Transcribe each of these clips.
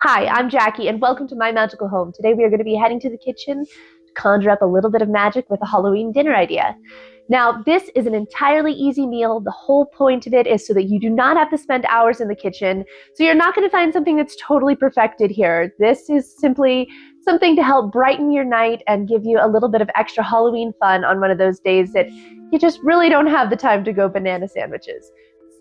Hi, I'm Jackie, and welcome to my magical home. Today we are going to be heading to the kitchen to conjure up a little bit of magic with a Halloween dinner idea. Now, this is an entirely easy meal. The whole point of it is so that you do not have to spend hours in the kitchen. So you're not going to find something that's totally perfected here. This is simply something to help brighten your night and give you a little bit of extra Halloween fun on one of those days that you just really don't have the time to go banana sandwiches.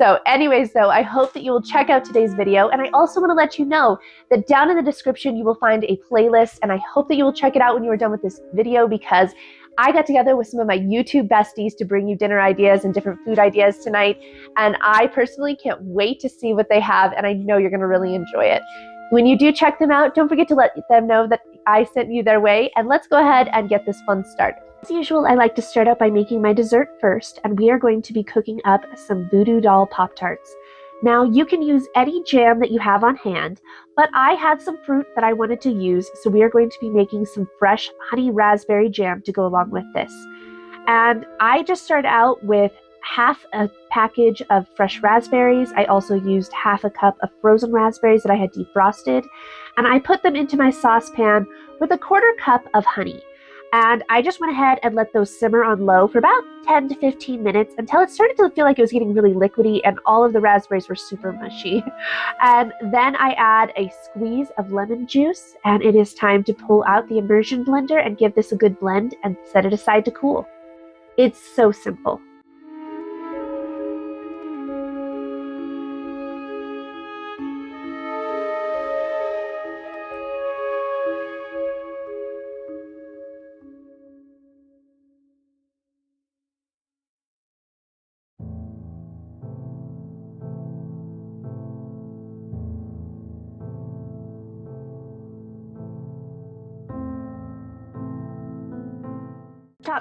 So anyways, though, I hope that you will check out today's video. And I also want to let you know that down in the description, you will find a playlist. And I hope that you will check it out when you are done with this video, because I got together with some of my YouTube besties to bring you dinner ideas and different food ideas tonight. And I personally can't wait to see what they have. And I know you're going to really enjoy it. When you do check them out, don't forget to let them know that I sent you their way. And let's go ahead and get this fun started. As usual, I like to start out by making my dessert first, and we are going to be cooking up some voodoo doll Pop-Tarts. Now, you can use any jam that you have on hand, but I had some fruit that I wanted to use, so we are going to be making some fresh honey raspberry jam to go along with this. And I just started out with half a package of fresh raspberries. I also used half a cup of frozen raspberries that I had defrosted, and I put them into my saucepan with a quarter cup of honey. And I just went ahead and let those simmer on low for about 10 to 15 minutes until it started to feel like it was getting really liquidy and all of the raspberries were super mushy. And then I add a squeeze of lemon juice, and it is time to pull out the immersion blender and give this a good blend and set it aside to cool. It's so simple.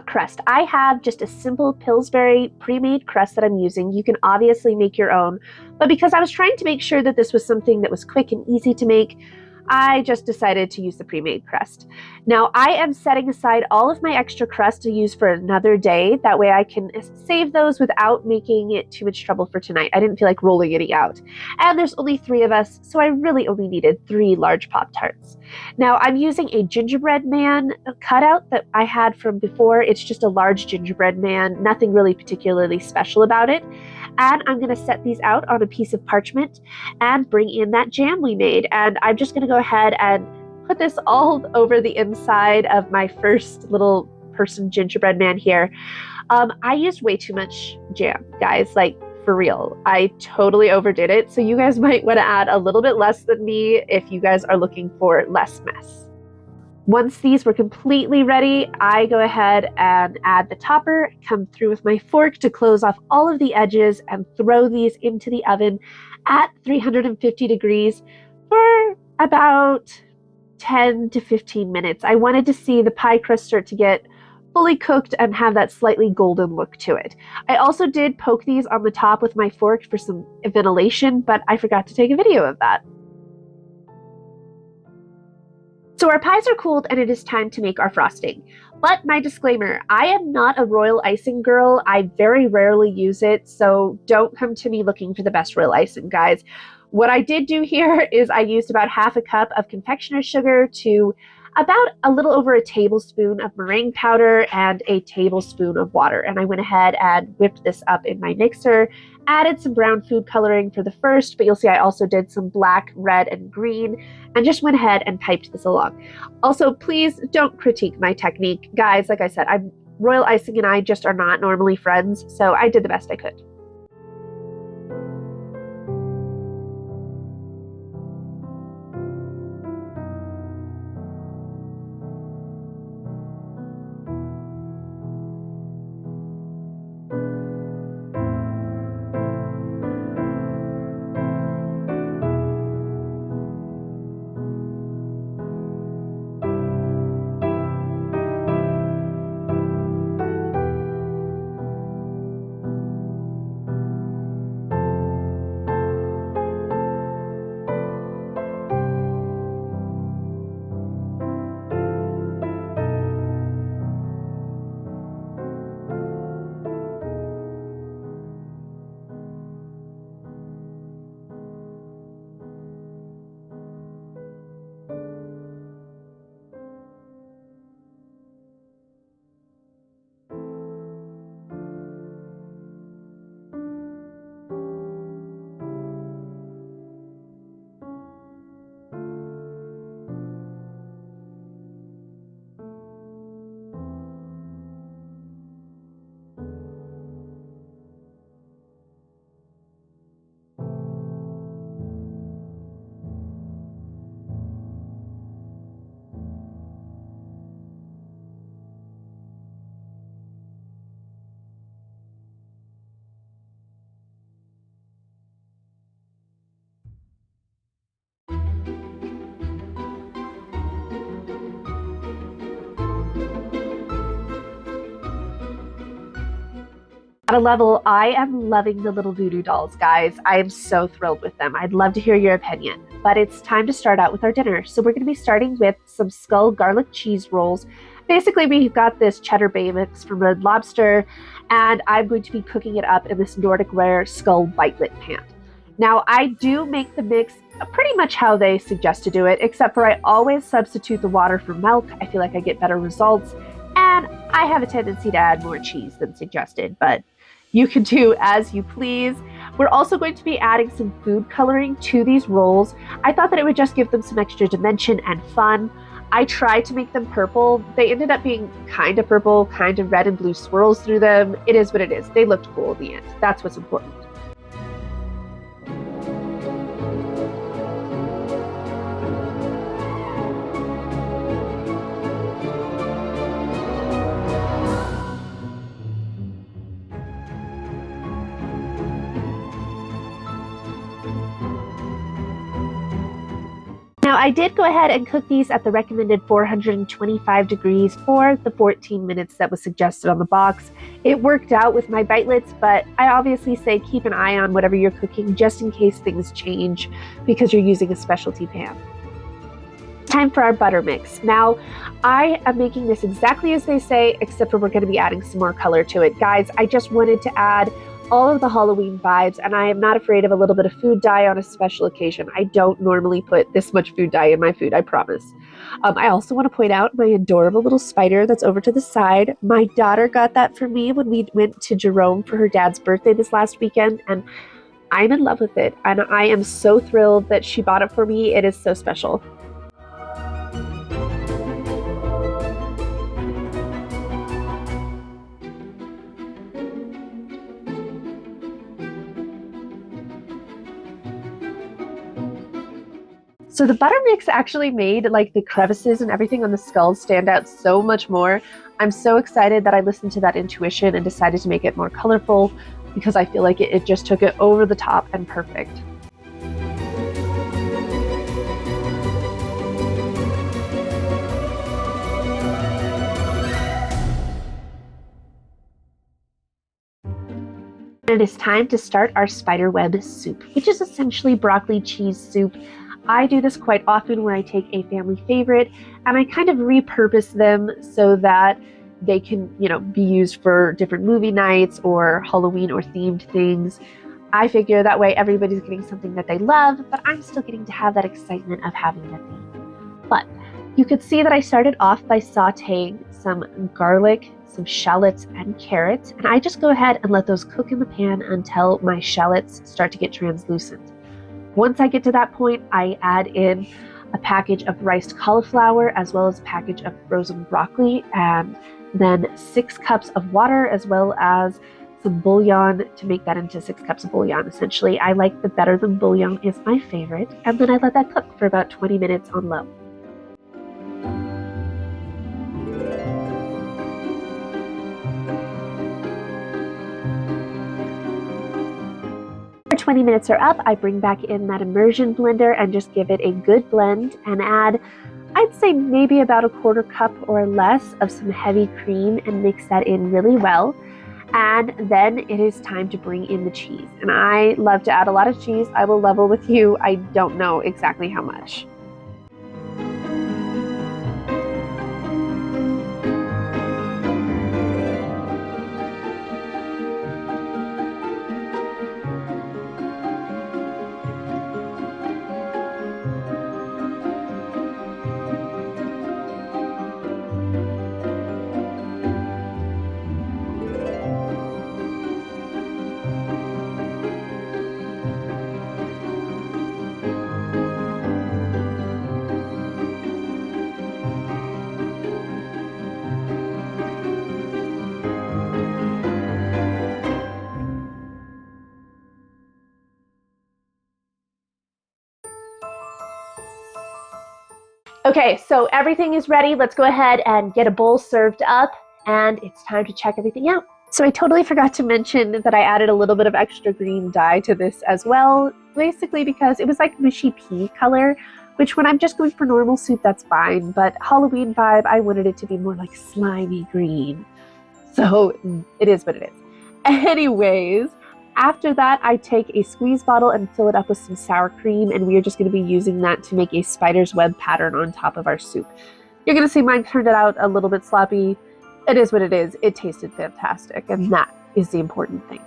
Crust. I have just a simple Pillsbury pre-made crust that I'm using. You can obviously make your own, but because I was trying to make sure that this was something that was quick and easy to make, I just decided to use the pre-made crust. Now I am setting aside all of my extra crust to use for another day. That way I can save those without making it too much trouble for tonight. I didn't feel like rolling any out. And there's only 3 of us, so I really only needed 3 large Pop-Tarts. Now I'm using a gingerbread man cutout that I had from before. It's just a large gingerbread man, nothing really particularly special about it. And I'm going to set these out on a piece of parchment and bring in that jam we made. And I'm just going to go ahead and put this all over the inside of my first little person gingerbread man here. I used way too much jam, guys, like for real. I totally overdid it. So you guys might want to add a little bit less than me if you guys are looking for less mess. Once these were completely ready, I go ahead and add the topper, come through with my fork to close off all of the edges, and throw these into the oven at 350 degrees for about 10 to 15 minutes. I wanted to see the pie crust start to get fully cooked and have that slightly golden look to it. I also did poke these on the top with my fork for some ventilation, but I forgot to take a video of that. So our pies are cooled and it is time to make our frosting. But my disclaimer, I am not a royal icing girl. I very rarely use it, so don't come to me looking for the best royal icing, guys. What I did do here is I used about half a cup of confectioner's sugar to about a little over a tablespoon of meringue powder and a tablespoon of water. And I went ahead and whipped this up in my mixer, added some brown food coloring for the first, but you'll see I also did some black, red, and green, and just went ahead and piped this along. Also, please don't critique my technique. Guys, like I said, royal icing and I just are not normally friends, so I did the best I could. At a level, I am loving the little voodoo dolls, guys. I am so thrilled with them. I'd love to hear your opinion, but it's time to start out with our dinner. So we're going to be starting with some skull garlic cheese rolls. Basically, we've got this cheddar bay mix from Red Lobster, and I'm going to be cooking it up in this Nordic Ware skull bitelet pan. Now, I do make the mix pretty much how they suggest to do it, except for I always substitute the water for milk. I feel like I get better results, and I have a tendency to add more cheese than suggested, but you can do as you please. We're also going to be adding some food coloring to these rolls. I thought that it would just give them some extra dimension and fun. I tried to make them purple. They ended up being kind of purple, kind of red and blue swirls through them. It is what it is. They looked cool in the end. That's what's important. Now, I did go ahead and cook these at the recommended 425 degrees for the 14 minutes that was suggested on the box. It worked out with my bitelets, but I obviously say keep an eye on whatever you're cooking just in case things change because you're using a specialty pan. Time for our butter mix. Now, I am making this exactly as they say, except for we're going to be adding some more color to it. Guys, I just wanted to add all of the Halloween vibes, and I am not afraid of a little bit of food dye on a special occasion. I don't normally put this much food dye in my food, I promise. I also want to point out my adorable little spider that's over to the side. My daughter got that for me when we went to Jerome for her dad's birthday this last weekend, and I'm in love with it, and I am so thrilled that she bought it for me. It is so special. So the butter mix actually made like the crevices and everything on the skulls stand out so much more. I'm so excited that I listened to that intuition and decided to make it more colorful because I feel like it just took it over the top and perfect. And it is time to start our spiderweb soup, which is essentially broccoli cheese soup. I do this quite often where I take a family favorite and I kind of repurpose them so that they can, be used for different movie nights or Halloween or themed things. I figure that way everybody's getting something that they love, but I'm still getting to have that excitement of having the theme. But you could see that I started off by sauteing some garlic, some shallots and carrots, and I just go ahead and let those cook in the pan until my shallots start to get translucent. Once I get to that point, I add in a package of riced cauliflower as well as a package of frozen broccoli, and then 6 cups of water as well as some bouillon to make that into 6 cups of bouillon. Essentially, I like the better than bouillon is my favorite, and then I let that cook for about 20 minutes on low. 20 minutes are up, I bring back in that immersion blender and just give it a good blend and add, I'd say maybe about a 1/4 cup or less of some heavy cream and mix that in really well. And then it is time to bring in the cheese. And I love to add a lot of cheese. I will level with you. I don't know exactly how much. Okay, so everything is ready. Let's go ahead and get a bowl served up, and it's time to check everything out. So I totally forgot to mention that I added a little bit of extra green dye to this as well, basically because it was like mushy pea color, which when I'm just going for normal soup, that's fine, but Halloween vibe, I wanted it to be more like slimy green. So it is what it is. Anyways, after that, I take a squeeze bottle and fill it up with some sour cream, and we are just going to be using that to make a spider's web pattern on top of our soup. You're going to see mine turned out a little bit sloppy. It is what it is. It tasted fantastic, and that is the important thing.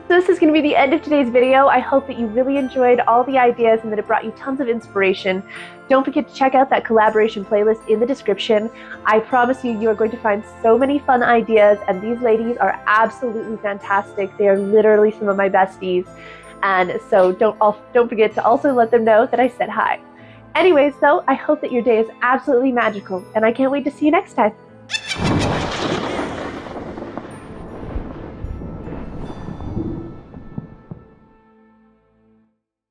So this is going to be the end of today's video. I hope that you really enjoyed all the ideas and that it brought you tons of inspiration. Don't forget to check out that collaboration playlist in the description. I promise you, you are going to find so many fun ideas, and these ladies are absolutely fantastic. They are literally some of my besties. And so don't forget to also let them know that I said hi. Anyways, though, I hope that your day is absolutely magical, and I can't wait to see you next time.